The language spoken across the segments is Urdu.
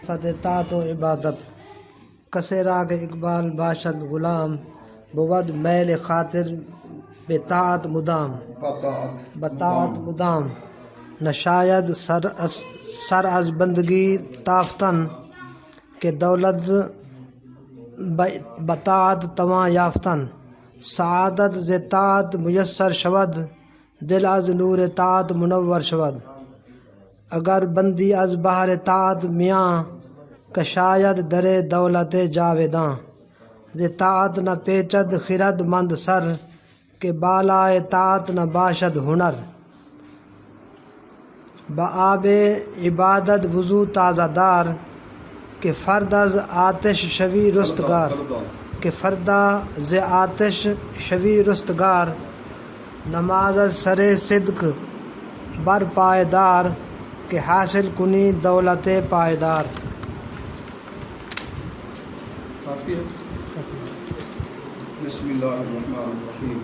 فتح و عبادت کسے راگ اقبال باشد غلام بود میل خاطر بطاعت مدام بطاعت مدام نشاید سر از بندگی تافتن کہ دولت بطاعت تواں یافتن سعادت ز طاعت میسر شود دل از نور طاعت منور شود اگر بندی از بحر طاعت میاں کشاید در دولت جاویداں ز طاعت نہ پیچد خرد مند سر کہ بالائے طاعت نہ باشد ہنر بآب عبادت وضو تازہ دار کہ فرد از آتش شوی رستگار کہ فردا ز آتش شوی رستگار نماز از سر صدق بر پائیدار کہ حاصل کنی دولت پائیدار۔ بسم اللہ الرحمن الرحیم۔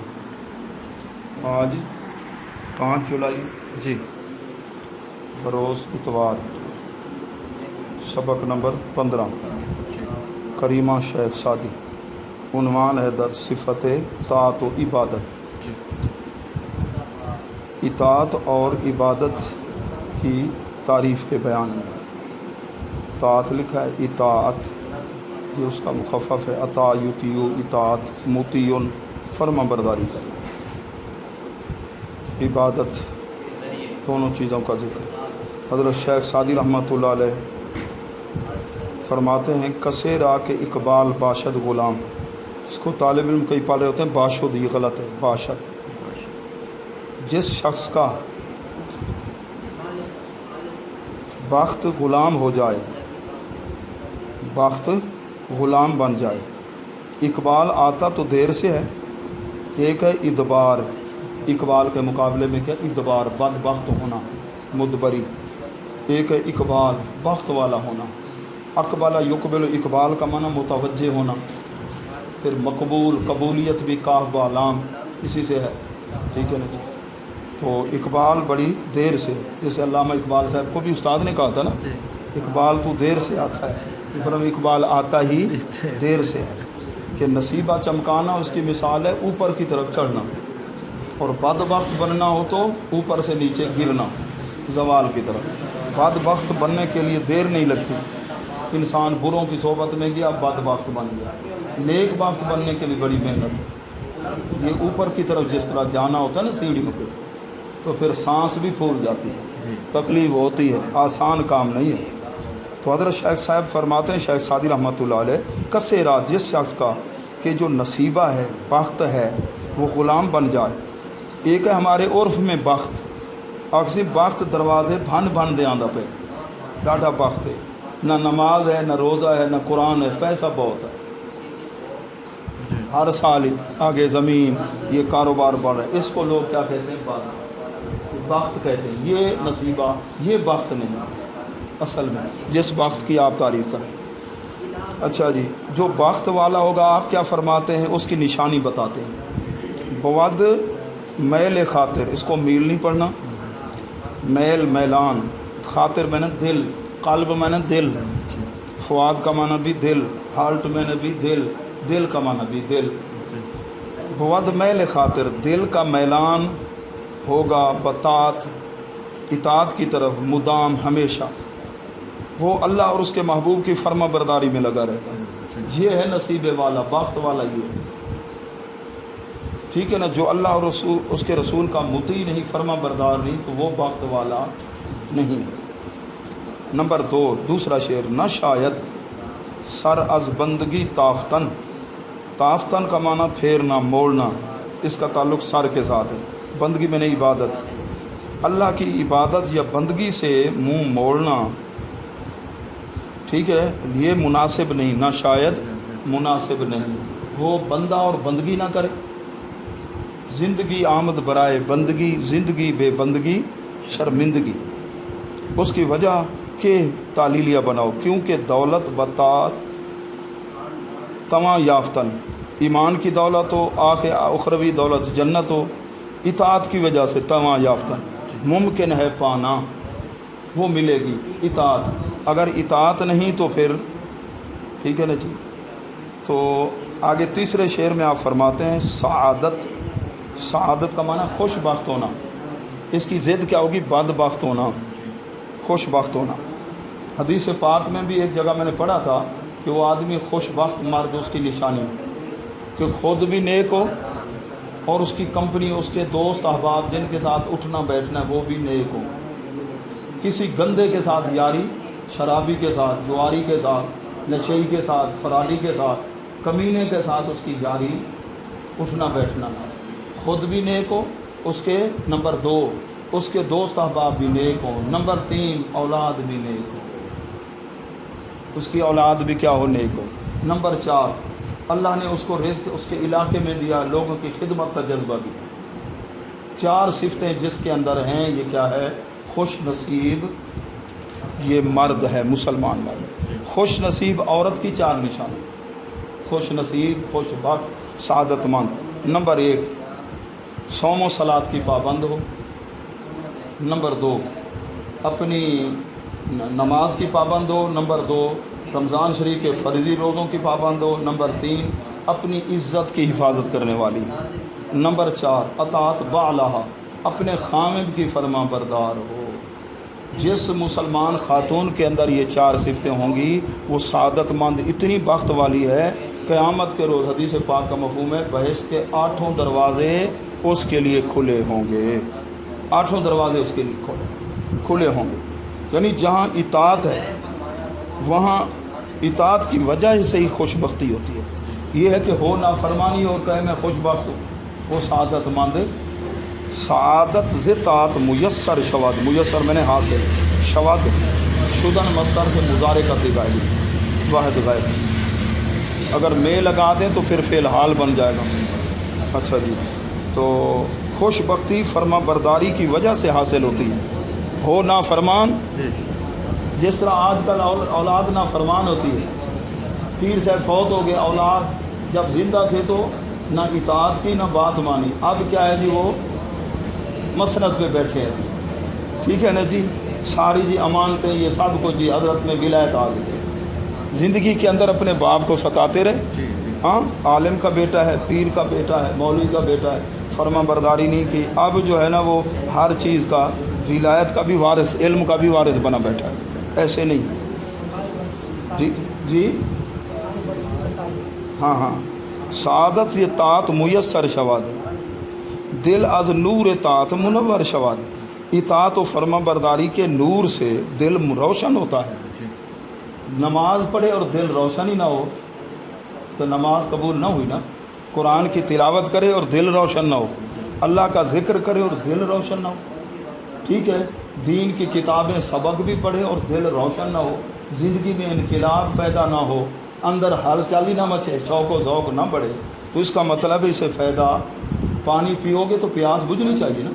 آج 5 جولائی جی بروز اتوار، سبق نمبر 15 کریمہ شیخ سعدی، عنوان ہے در صفت طاعت و عبادت۔ اطاعت اور عبادت کی تعریف کے بیان میں طاعت لکھا ہے، اطاعت یہ اس کا مخفف ہے، اطاع یطیع، اطاعت مطیع فرما برداری کرنا، عبادت دونوں چیزوں کا ذکر۔ حضرت شیخ سعدی رحمۃ اللہ علیہ فرماتے ہیں کسے را کے اقبال باشد غلام، اس کو طالب علم کئی پڑھ رہے ہوتے ہیں باشد، یہ غلط ہے، باشد جس شخص کا بخت غلام ہو جائے، بخت غلام بن جائے۔ اقبال آتا تو دیر سے ہے، ایک ہے ادبار، اقبال کے مقابلے میں کیا ادبار، بدبخت ہونا، مدبری۔ ایک ہے اقبال، بخت والا ہونا، اقبال یقبل، اقبال کا معنی متوجہ ہونا، پھر مقبول، قبولیت بھی کاف با لام اسی سے ہے، ٹھیک ہے نا جی۔ تو اقبال بڑی دیر سے، جیسے علامہ اقبال صاحب کو بھی استاد نے کہا تھا نا، اقبال تو دیر سے آتا ہے، اقبال آتا ہی دیر سے ہے کہ نصیبہ چمکانا اس کی مثال ہے اوپر کی طرف چڑھنا، اور بدبخت بننا ہو تو اوپر سے نیچے گرنا زوال کی طرف۔ بدبخت بننے کے لیے دیر نہیں لگتی، انسان بروں کی صحبت میں گیا بدبخت بن گیا، نیک بخت بننے کے لیے بڑی محنت، یہ اوپر کی طرف جس طرح جانا ہوتا ہے نا سیڑھیوں پہ، تو پھر سانس بھی پھول جاتی ہے، تکلیف ہوتی ہے، آسان کام نہیں ہے۔ تو حضرت شیخ صاحب فرماتے ہیں، شیخ سعدی رحمۃ اللہ علیہ، کسے را جس شخص کا کہ جو نصیبہ ہے، بخت ہے، وہ غلام بن جائے۔ ایک ہے ہمارے عرف میں بخت، اکثر بخت دروازے بھن دے آندا پہ، ڈاڈا بخت ہے، نہ نماز ہے، نہ روزہ ہے، نہ قرآن ہے، پیسہ بہت ہے، ہر سال ہی آگے زمین، یہ کاروبار بڑھ رہا ہے، اس کو لوگ کیا کہتے ہیں، بخت کہتے ہیں۔ یہ نصیبہ، یہ بخت نہیں اصل میں، جس بخت کی آپ تعریف کریں۔ اچھا جی، جو بخت والا ہوگا آپ کیا فرماتے ہیں، اس کی نشانی بتاتے ہیں۔ بود میل خاطر، اس کو میل نہیں پڑھنا، میل میلان، خاطر میں نے دل، قلب میں نے دل، فؤاد کا معنی بھی دل، ہارٹ میں نے بھی دل، دل کا معنی بھی دل۔ بود میل خاطر، دل کا میلان ہوگا بطاعت، اطاعت کی طرف، مدام، ہمیشہ وہ اللہ اور اس کے محبوب کی فرما برداری میں لگا رہتا ہے۔ یہ ہے نصیب والا، بخت والا یہ ہے، ٹھیک ہے نا۔ جو اللہ اور رسول، اس کے رسول کا مطیع نہیں، فرما بردار نہیں، تو وہ بخت والا نہیں۔ نمبر 2، دوسرا شعر، نہ شاید سر از بندگی تافتن، تافتن کا معنی پھیرنا، موڑنا، اس کا تعلق سر کے ساتھ ہے، بندگی میں نہیں عبادت، اللہ کی عبادت یا بندگی سے منہ موڑنا، ٹھیک ہے، یہ مناسب نہیں، نہ شاید مناسب نہیں، وہ بندہ اور بندگی نہ کرے۔ زندگی آمد برائے بندگی، زندگی بے بندگی شرمندگی، اس کی وجہ کہ تعلیلیہ بناؤ، کیونکہ دولت بطاعت تواں یافتن، ایمان کی دولت ہو، اخروی دولت جنت ہو، اطاعت کی وجہ سے تواں یافتن ممکن ہے پانا، وہ ملے گی اطاعت. اگر اطاعت نہیں تو پھر ٹھیک ہے نا جی. تو آگے تیسرے شعر میں آپ فرماتے ہیں سعادت. سعادت کا معنی خوش بخت ہونا. اس کی ضد کیا ہوگی؟ بدبخت ہونا، خوش بخت ہونا. حدیث پاک میں بھی ایک جگہ میں نے پڑھا تھا کہ وہ آدمی خوش بخت مرد اس کی نشانی کہ خود بھی نیک ہو اور اس کی کمپنی، اس کے دوست احباب جن کے ساتھ اٹھنا بیٹھنا ہے وہ بھی نیک ہو. کسی گندے کے ساتھ یاری، شرابی کے ساتھ، جواری کے ساتھ، نشئی کے ساتھ، فراری کے ساتھ، کمینے کے ساتھ اس کی یاری، اٹھنا بیٹھنا نہ. خود بھی نیک ہو، اس کے نمبر 2 اس کے دوست احباب بھی نیک ہوں، نمبر 3 اولاد بھی نیک ہو، اس کی اولاد بھی کیا ہو؟ نیک ہو. نمبر 4 اللہ نے اس کو رزق اس کے علاقے میں دیا، لوگوں کی خدمت کا جذبہ بھی. 4 صفتیں جس کے اندر ہیں یہ کیا ہے؟ خوش نصیب یہ مرد ہے، مسلمان مرد. خوش نصیب عورت کی 4 نشان: خوش نصیب، خوش بخت، سعادت مند. نمبر 1 صوم و صلاۃ کی پابند ہو. نمبر 2 اپنی نماز کی پابند ہو. نمبر 2 رمضان شریف کے فرضی روزوں کی پابند ہو. نمبر 3 اپنی عزت کی حفاظت کرنے والی. نمبر 4 اطاعت بعلہا، اپنے خامد کی فرما بردار ہو. جس مسلمان خاتون کے اندر یہ 4 صفتیں ہوں گی وہ سعادت مند اتنی بخت والی ہے. قیامت کے روز حدیث پاک کا مفہوم ہے بہشت کے 8 دروازے اس کے لیے کھلے ہوں گے. 8 دروازے اس کے لیے کھلے ہوں گے. یعنی جہاں اطاعت ہے وہاں اطاعت کی وجہ سے ہی خوش بختی ہوتی ہے. یہ ہے کہ ہو نافرمانی اور کہے میں خوش بخت ہوں، وہ سعادت مند. سعادت ذات میسر شواد، میسر میں نے حاصل، شواد شدن مصدر سے مضارع کا صیغہ ہے، واحد غائب. اگر میں لگا دیں تو پھر فعل حال بن جائے گا. اچھا جی، تو خوش بختی فرما برداری کی وجہ سے حاصل ہوتی ہے. ہو نافرمان، جس طرح آج کل اولاد نافرمان ہوتی ہے. پیر صاحب فوت ہو گئے، اولاد جب زندہ تھے تو نہ اطاعت کی نہ بات مانی. اب کیا ہے جی؟ وہ مسند پہ بیٹھے ہیں. ٹھیک ہے نا جی، ساری جی امانتیں یہ سب کچھ جی حضرت میں ولایت آ گئی. زندگی کے اندر اپنے باپ کو ستاتے رہے. ہاں، عالم کا بیٹا ہے، پیر کا بیٹا ہے، مولوی کا بیٹا ہے، فرما برداری نہیں کی. اب جو ہے نا وہ ہر چیز کا، ولایت کا بھی وارث، علم کا بھی وارث بنا بیٹھا ہے. ایسے نہیں جی. ہاں سعادت یہ طاعت میسر شواد، دل از نور طاعت منور شواد. اطاعت و فرما برداری کے نور سے دل روشن ہوتا ہے. نماز پڑھے اور دل روشن ہی نہ ہو تو نماز قبول نہ ہوئی نا. قرآن کی تلاوت کرے اور دل روشن نہ ہو، اللہ کا ذکر کرے اور دل روشن نہ ہو. ٹھیک ہے، دین کی کتابیں سبق بھی پڑھے اور دل روشن نہ ہو، زندگی میں انقلاب پیدا نہ ہو، اندر ہلچل ہی نہ مچے، شوق و ذوق نہ بڑھے، تو اس کا مطلب ہے اسے فائدہ. پانی پیو گے تو پیاس بجھنی چاہیے نا،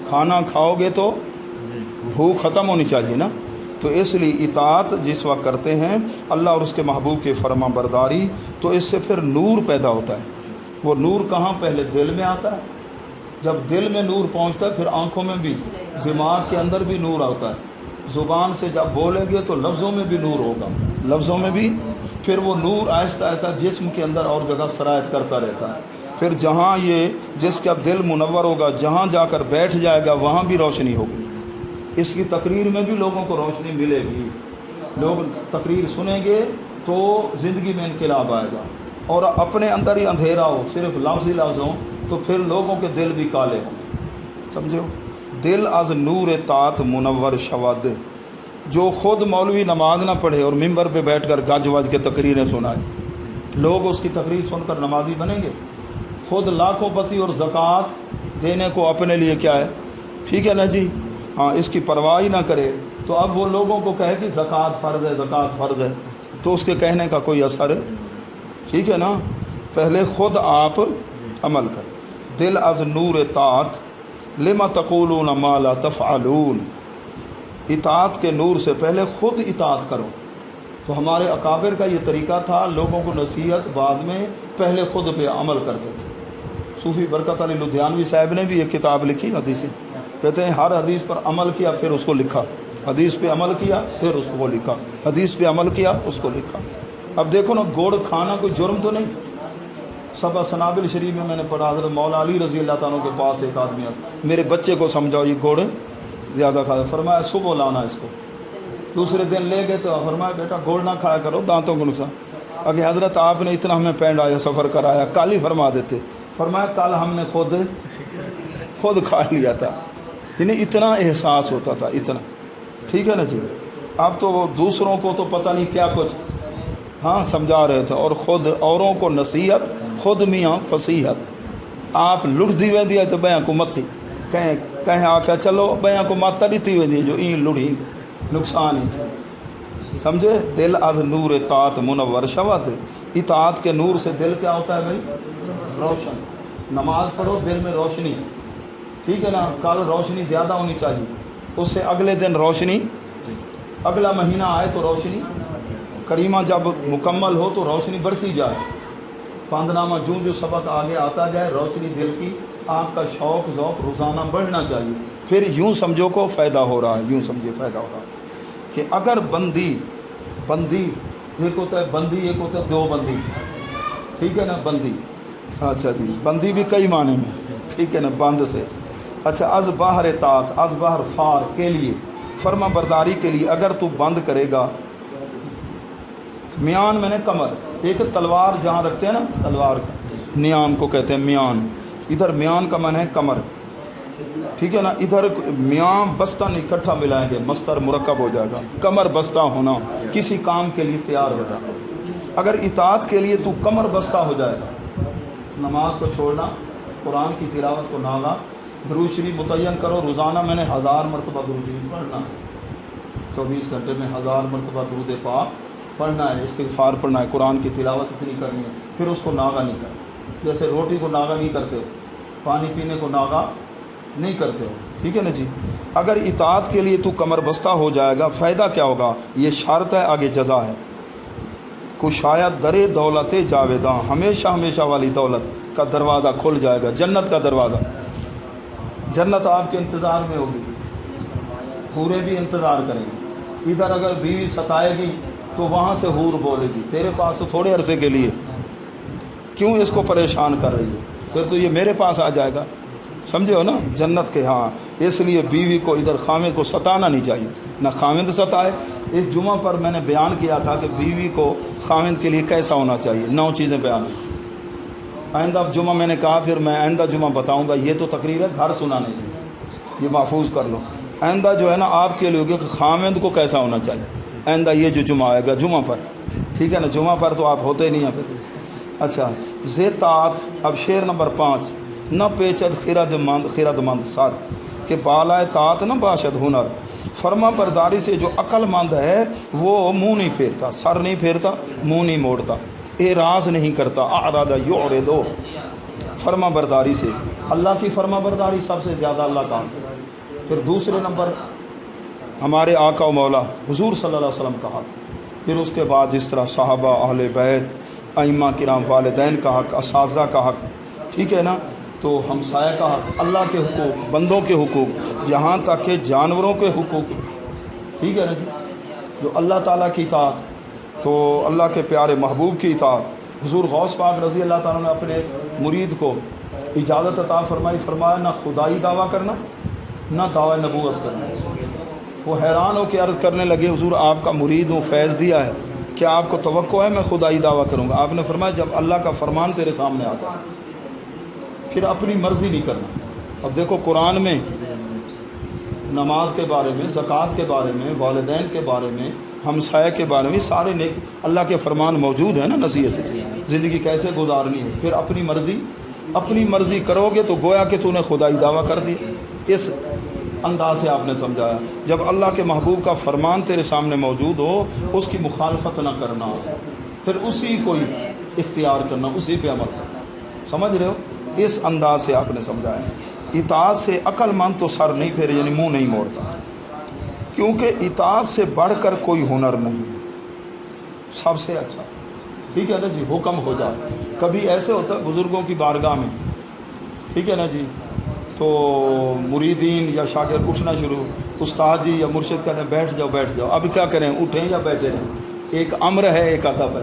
کھانا کھاؤ گے تو بھوک ختم ہونی چاہیے نا. تو اس لیے اطاعت جس وقت کرتے ہیں اللہ اور اس کے محبوب کے فرما برداری، تو اس سے پھر نور پیدا ہوتا ہے. وہ نور کہاں؟ پہلے دل میں آتا ہے. جب دل میں نور پہنچتا ہے پھر آنکھوں میں بھی، دماغ کے اندر بھی نور آتا ہے. زبان سے جب بولیں گے تو لفظوں میں بھی نور ہوگا، لفظوں میں بھی. پھر وہ نور آہستہ آہستہ جسم کے اندر اور جگہ سرایت کرتا رہتا ہے. پھر جہاں یہ جس کا دل منور ہوگا، جہاں جا کر بیٹھ جائے گا وہاں بھی روشنی ہوگی. اس کی تقریر میں بھی لوگوں کو روشنی ملے گی. لوگ تقریر سنیں گے تو زندگی میں انقلاب آئے گا. اور اپنے اندر ہی اندھیرا ہو، صرف لفظ ہی لفظ ہوں، تو پھر لوگوں کے دل بھی کالے ہوں. سمجھو، دل از نور طاعت منور شواد. جو خود مولوی نماز نہ پڑھے اور ممبر پہ بیٹھ کر گج وج کے تقریریں سنائے، لوگ اس کی تقریر سن کر نمازی بنیں گے؟ خود لاکھوں پتی اور زکوٰۃ دینے کو اپنے لیے کیا ہے، ٹھیک ہے نا جی، ہاں، اس کی پرواہ ہی نہ کرے، تو اب وہ لوگوں کو کہے کہ زکوٰۃ فرض ہے، زکوٰۃ فرض ہے، تو اس کے کہنے کا کوئی اثر ہے؟ ٹھیک ہے نا. پہلے خود آپ عمل کریں. دل از نور طاعت لما تقولون ما لا تفعلون. اطاعت کے نور سے پہلے خود اطاعت کرو. تو ہمارے اکابر کا یہ طریقہ تھا، لوگوں کو نصیحت بعد میں، پہلے خود پہ عمل کرتے تھے. صوفی برکت علی لدھیانوی صاحب نے بھی ایک کتاب لکھی حدیثیں، کہتے ہیں ہر حدیث پر عمل کیا پھر اس کو لکھا. حدیث پہ عمل کیا پھر اس کو لکھا، حدیث پہ عمل کیا اس کو لکھا۔ اب دیکھو نا، گوڑ کھانا کوئی جرم تو نہیں۔ سبع سنابل شریف میں میں نے پڑھا، حضرت مولا علی رضی اللہ تعالیٰ کے پاس ایک آدمی آیا، میرے بچے کو سمجھاؤ یہ گوڑ زیادہ کھاتا، فرمایا صبح لانا اس کو۔ دوسرے دن لے گئے تو فرمایا بیٹا گوڑ نہ کھایا کرو، دانتوں کو نقصان۔ اگر حضرت آپ نے اتنا ہمیں پینڈ آیا سفر کرایا، کل ہی فرما دیتے۔ فرمایا کل ہم نے خود کھا لیا تھا، یعنی اتنا احساس ہوتا تھا، اتنا۔ ٹھیک ہے نا جی۔ اب تو وہ دوسروں کو تو پتہ نہیں کیا کچھ سمجھا رہے تھے، اور خود اوروں کو نصیحت، خود میاں فصیحت۔ آپ لڑ دی ویندی ہے تو بیاں کو متی کہیں آکھا چلو بیاں کو مت ڈتی ویندی جو این لڑی نقصان ہی تھی، سمجھے۔ دل از نور اطاعت منور شود، اطاعت کے نور سے دل کیا ہوتا ہے بھائی؟ روشن۔ نماز پڑھو دل میں روشنی، ٹھیک ہے نا، کل روشنی زیادہ ہونی چاہیے، اس سے اگلے دن روشنی، اگلا مہینہ آئے تو روشنی کریمہ جب مکمل ہو تو روشنی بڑھتی جائے، پاندنامہ جو سبق آگے آتا جائے، روشنی دل کی، آپ کا شوق ذوق روزانہ بڑھنا چاہیے۔ پھر یوں سمجھو کو فائدہ ہو رہا ہے، یوں سمجھے فائدہ ہو رہا ہے کہ اگر بندی ایک ہوتا ہے بندی، ایک ہوتا ہے دو بندی، ٹھیک ہے نا، بندی، اچھا جی، بندی بھی کئی معنی میں، ٹھیک ہے نا، بند سے، اچھا، از باہر اطاعت، از باہر فار کے لیے، فرما برداری کے لیے اگر تو بند کرے گا، میان میں نے کمر، ایک تلوار جہاں رکھتے ہیں نا، تلوار نیام کو کہتے ہیں میان، ادھر میان کا معنی ہے کمر، ٹھیک ہے نا، ادھر میان بستہ اکٹھا ملائیں گے، مصدر مرکب ہو جائے گا، کمر بستہ ہونا، کسی کام کے لیے تیار ہو جائے گا۔ اگر اطاعت کے لیے تو کمر بستہ ہو جائے گا، نماز کو چھوڑنا، قرآن کی تلاوت کو ناغا، درود شریف متعین کرو، روزانہ میں نے 1000 مرتبہ درود شریف پڑھنا ہے، 24 گھنٹے میں 1000 مرتبہ درود پاک پڑھنا ہے، استغفار پڑھنا ہے، قرآن کی تلاوت اتنی کرنی ہے، پھر اس کو ناغا نہیں کرنا، جیسے روٹی کو ناغا نہیں کرتے ہو، پانی پینے کو ناغا نہیں کرتے ہو، ٹھیک ہے نا جی۔ اگر اطاعت کے لیے تو کمر بستہ ہو جائے گا، فائدہ کیا ہوگا؟ یہ شرط ہے، آگے جزا ہے۔ کشاید در دولت جاویداں، ہمیشہ ہمیشہ والی دولت کا دروازہ کھل جائے گا، جنت کا دروازہ، جنت آپ کے انتظار میں ہوگی، حوریں بھی انتظار کریں گی۔ ادھر اگر بیوی ستائے گی تو وہاں سے حور بولے گی تیرے پاس تو تھوڑے عرصے کے لیے، کیوں اس کو پریشان کر رہی ہے، پھر تو یہ میرے پاس آ جائے گا، سمجھے ہو نا، جنت کے۔ اس لیے بیوی کو ادھر خامد کو ستانا نہیں چاہیے، نہ خامد ستائے۔ اس جمعہ پر میں نے بیان کیا تھا کہ بیوی کو خامد کے لیے کیسا ہونا چاہیے، 9 چیزیں بیان کی۔ آئندہ جمعہ میں نے کہا، پھر میں آئندہ جمعہ بتاؤں گا، یہ تو تقریر ہے گھر سنانے کی، یہ محفوظ کر لو۔ آئندہ جو ہے نا آپ کے لیے ہوگی کہ خامد کو کیسا ہونا چاہیے، آئندہ یہ جو جمعہ آئے گا جمعہ پر، ٹھیک ہے نا، جمعہ پر تو آپ ہوتے نہیں ہیں پھر۔ اچھا، زیطاعت، اب شعر نمبر 5، نہ پیچد خرد مند سر، کہ بالائے طاعت نہ باشد ہنر، فرما برداری سے جو عقل مند ہے وہ منہ نہیں پھیرتا، سر نہیں پھیرتا، منہ نہیں موڑتا، اعراض نہیں کرتا، اعرض یعرض، فرما برداری سے۔ اللہ کی فرما برداری سب سے زیادہ اللہ کا۔ پھر دوسرے نمبر ہمارے آقا و مولا حضور صلی اللہ علیہ وسلم کا حق، پھر اس کے بعد جس طرح صحابہ، اہل بیت، ائمہ کرام، والدین کا حق، اساتذہ کا حق، ٹھیک ہے نا، تو ہمسایہ کا حق، اللہ کے حقوق، بندوں کے حقوق، یہاں تک کہ جانوروں کے حقوق، ٹھیک ہے نا جی، جو اللہ تعالیٰ کی اطاعت، تو اللہ کے پیارے محبوب کی اطاعت۔ حضور غوث پاک رضی اللہ تعالیٰ نے اپنے مرید کو اجازت عطا فرمائی، فرمایا نہ خدائی دعویٰ کرنا نہ دعوی نبوت کرنا۔ وہ حیران ہو کے عرض کرنے لگے، حضور آپ کا مرید ہوں، فیض دیا ہے، کیا آپ کو توقع ہے میں خدائی دعویٰ کروں گا؟ آپ نے فرمایا جب اللہ کا فرمان تیرے سامنے آتا ہے پھر اپنی مرضی نہیں کرنا۔ اب دیکھو قرآن میں نماز کے بارے میں، زکوٰۃ کے بارے میں، والدین کے بارے میں، ہمسایہ کے بارے میں سارے نیک اللہ کے فرمان موجود ہیں نا، نصیحت زندگی کیسے گزارنی ہے۔ پھر اپنی مرضی کرو گے تو گویا کہ تو نے خدائی دعویٰ کر دی۔ اس انداز سے آپ نے سمجھایا، جب اللہ کے محبوب کا فرمان تیرے سامنے موجود ہو اس کی مخالفت نہ کرنا، پھر اسی کو اختیار کرنا، اسی پہ عمل کرنا، سمجھ رہے ہو؟ اس انداز سے آپ نے سمجھایا۔ اطاعت سے عقل مند تو سر نہیں پھیرے، یعنی منہ نہیں موڑتا، کیونکہ اطاعت سے بڑھ کر کوئی ہنر نہیں، سب سے اچھا، ٹھیک ہے نا جی، حکم ہو جائے۔ کبھی ایسے ہوتا ہے بزرگوں کی بارگاہ میں، ٹھیک ہے نا جی، تو مریدین یا شاگرد اٹھنا شروع، استاد جی یا مرشد کہتے ہیں بیٹھ جاؤ بیٹھ جاؤ، اب کیا کریں، اٹھیں یا بیٹھے رہیں؟ ایک امر ہے ایک ادب ہے،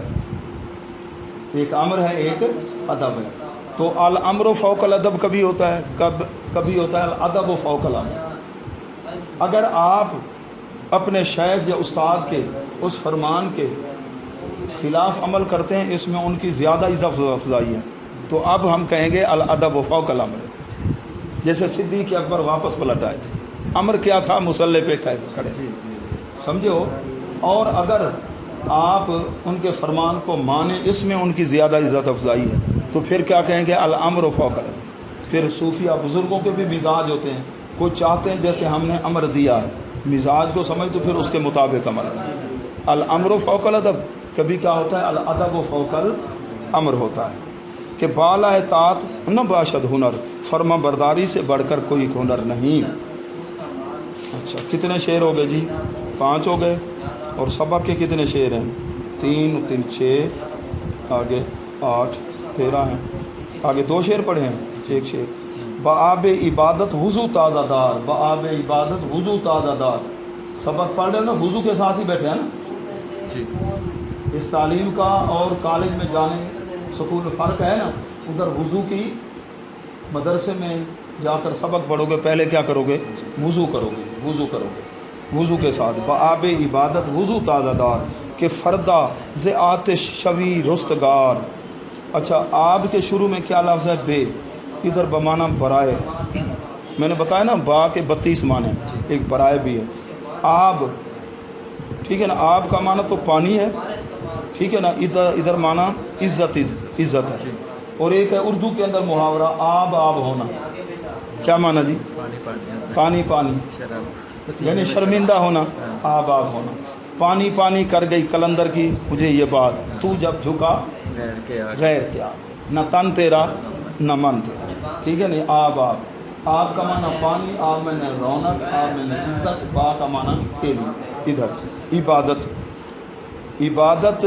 ایک امر ہے ایک ادب ہے۔ تو الامر فوق الادب کبھی ہوتا ہے، کبھی ہوتا ہے الادب فوق الامر۔ اگر آپ اپنے شیخ یا استاد کے اس فرمان کے خلاف عمل کرتے ہیں، اس میں ان کی زیادہ عزت افزائی ہے، تو اب ہم کہیں گے الادب فوق الامر۔ جیسے صدیق اکبر واپس پلٹ آئے تھے، امر کیا تھا، مصلی پہ کھڑے، سمجھے ہو؟ اور اگر آپ ان کے فرمان کو مانیں، اس میں ان کی زیادہ عزت افزائی ہے، تو پھر کیا کہیں گے، الامر فوق الامر۔ پھر صوفیہ بزرگوں کے بھی مزاج ہوتے ہیں، کوئی چاہتے ہیں جیسے ہم نے امر دیا ہے، مزاج کو سمجھ تو پھر اس کے مطابق عمل کریں۔ الامر فوق الادب، کبھی کیا ہوتا ہے الادب فوق الامر ہوتا ہے کہ بالا اطاعت نہ باشد ہنر، فرما برداری سے بڑھ کر کوئی ہنر نہیں۔ اچھا کتنے شعر ہو گئے جی؟ 5 ہو گئے، اور سبق کے کتنے شعر ہیں؟ 3 3 6، آگے 8 13 ہیں، آگے 2 شعر پڑھے ہیں، 1 شعر۔ بآب عبادت وضو تازہ دار، بآب عبادت وضو تازہ دار، سبق پڑھ رہے ہیں نا، وضو کے ساتھ ہی بیٹھے ہیں نا جی۔ اس تعلیم کا اور کالج میں جانے سکول میں فرق ہے نا، ادھر وضو کی مدرسے میں جا کر سبق پڑھو گے، پہلے کیا کرو گے، وضو کرو گے، وضو کرو گے وضو کے ساتھ۔ بآب عبادت وضو تازہ دار کہ فردا ز آتش شوی رستگار۔ اچھا آب کے شروع میں کیا لفظ ہے، بے، ادھر بمانا برائے، میں نے بتایا نا با کے 32 معنی، ایک برائے بھی ہے۔ آب ٹھیک ہے نا، آب کا معنی تو پانی ہے، ٹھیک ہے نا، ادھر معنی عزت ہے۔ اور ایک ہے اردو کے اندر محاورہ آب ہونا، کیا معنی جی، پانی یعنی شرمندہ ہونا، آب ہونا۔ پانی پانی کر گئی کلندر کی مجھے یہ بات، تو جب جھکا غیر کیا، نہ تن تیرا نہ من تیرا، ٹھیک ہے نا۔ آب کا معنی پانی، آب میں نے رونق، آب میں نے عزت، با کا معنی علم۔ ادھر عبادت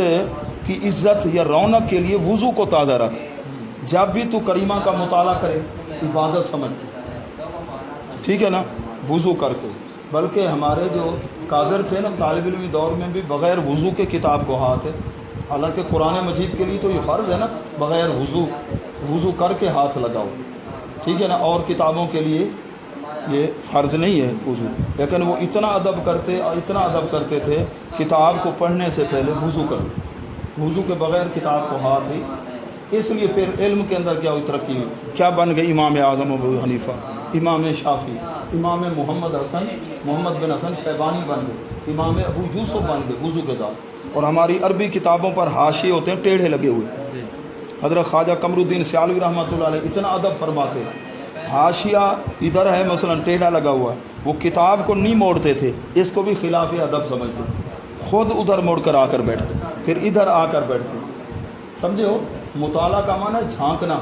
کی عزت یا رونق کے لیے وضو کو تازہ رکھ، جب بھی تو کریمہ کا مطالعہ کرے عبادت سمجھ کے، ٹھیک ہے نا، وضو کر کے۔ بلکہ ہمارے جو کاغر تھے نا طالب علمی دور میں بھی بغیر وضو کے کتاب کو ہاتھ ہے، حالانکہ قرآن مجید کے لیے تو یہ فرض ہے نا، بغیر وضو کر کے ہاتھ لگاؤ، ٹھیک ہے نا، اور کتابوں کے لیے یہ فرض نہیں ہے وضو۔ لیکن وہ اتنا ادب کرتے تھے کتاب کو پڑھنے سے پہلے وضو کرتے، وضو کے بغیر کتاب کو ہاتھ ہی۔ اس لیے پھر علم کے اندر کیا ہوئی ترقی ہوئی، کیا بن گئے، امام اعظم ابو حنیفہ، امام شافعی، امام محمد بن حسن شیبانی بن گئے، امام ابو یوسف بن گئے وضو کے ساتھ۔ اور ہماری عربی کتابوں پر حاشیے ہوتے ہیں ٹیڑھے لگے ہوئے، حضرت خواجہ قمر الدین سیالوی رحمۃ اللہ علیہ اتنا ادب فرماتے ہیں، حاشیہ ادھر ہے مثلا ٹیڑھا لگا ہوا ہے، وہ کتاب کو نہیں موڑتے تھے، اس کو بھی خلاف ادب سمجھتے تھے، خود ادھر موڑ کر آ کر بیٹھتے، پھر ادھر آ کر بیٹھتے، سمجھے ہو؟ مطالعہ کا معنی ہے جھانکنا،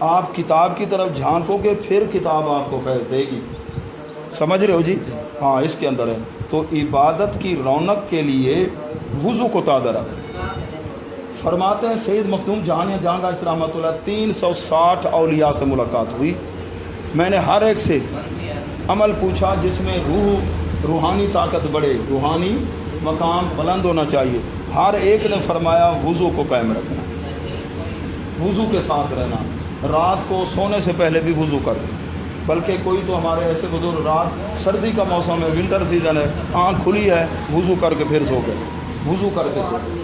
آپ کتاب کی طرف جھانکو گے پھر کتاب آپ کو فیض دے گی، سمجھ رہے ہو جی؟ ہاں اس کے اندر ہے۔ تو عبادت کی رونق کے لیے وضو کو تازہ رکھ۔ فرماتے ہیں سید مخدوم جہانیہ جہاں گاہ رحمۃ اللہ 360 اولیاء سے ملاقات ہوئی، میں نے ہر ایک سے عمل پوچھا جس میں روحانی طاقت بڑھے، روحانی مقام بلند ہونا چاہیے، ہر ایک نے فرمایا وضو کو قائم رکھنا، وضو کے ساتھ رہنا، رات کو سونے سے پہلے بھی وضو کر دیں۔ بلکہ کوئی تو ہمارے ایسے بزرگ رات سردی کا موسم ہے، ونٹر سیزن ہے، آنکھ کھلی ہے، وضو کر کے پھر سو گئے، وضو کر کے سو گئے۔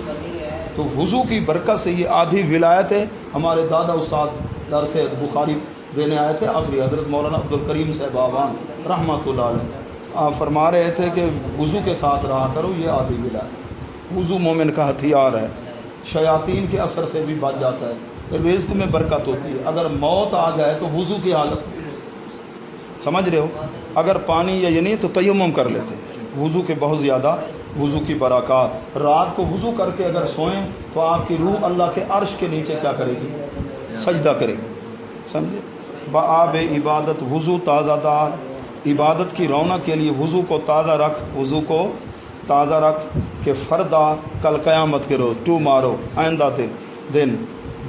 تو وضو کی برکت سے یہ آدھی ولایت ہے۔ ہمارے دادا استاد درس بخاری دینے آئے تھے آخری، حضرت مولانا عبدالکریم صاحب آوان رحمۃ اللہ علیہ، آپ فرما رہے تھے کہ وضو کے ساتھ رہا کرو، یہ آدھی ولایت۔ وضو مومن کا ہتھیار ہے، شیاطین کے اثر سے بھی بچ جاتا ہے، رزق میں برکت ہوتی ہے۔ اگر موت آ جائے تو وضو کی حالت، سمجھ رہے ہو؟ اگر پانی یا یہ نہیں تو تیمم کر لیتے ہیں، وضو کے بہت زیادہ وضو کی برکات۔ رات کو وضو کر کے اگر سوئیں تو آپ کی روح اللہ کے عرش کے نیچے کیا کرے گی، سجدہ کرے گی، سمجھے؟ بآب عبادت وضو تازہ دار، عبادت کی رونق کے لیے وضو کو تازہ رکھ، وضو کو تازہ رکھ کہ فردا کل قیامت کے روز، ٹو مارو آئندہ دن،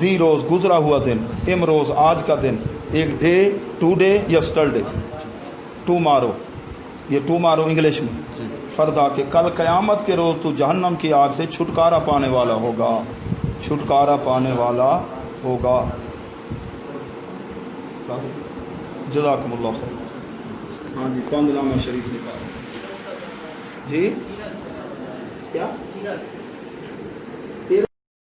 دی روز گزرا ہوا دن، ام روز آج کا دن، ایک ڈے ٹوڈے یسٹرڈے ٹومارو، یہ ٹومارو انگلش میں، فردا کہ کل قیامت کے روز تو جہنم کی آگ سے چھٹکارا پانے والا ہوگا، چھٹکارا پانے والا ہوگا۔ جزاکم اللہ خیر۔ ہاں جی، پندنامہ شریف نکال جی، کیا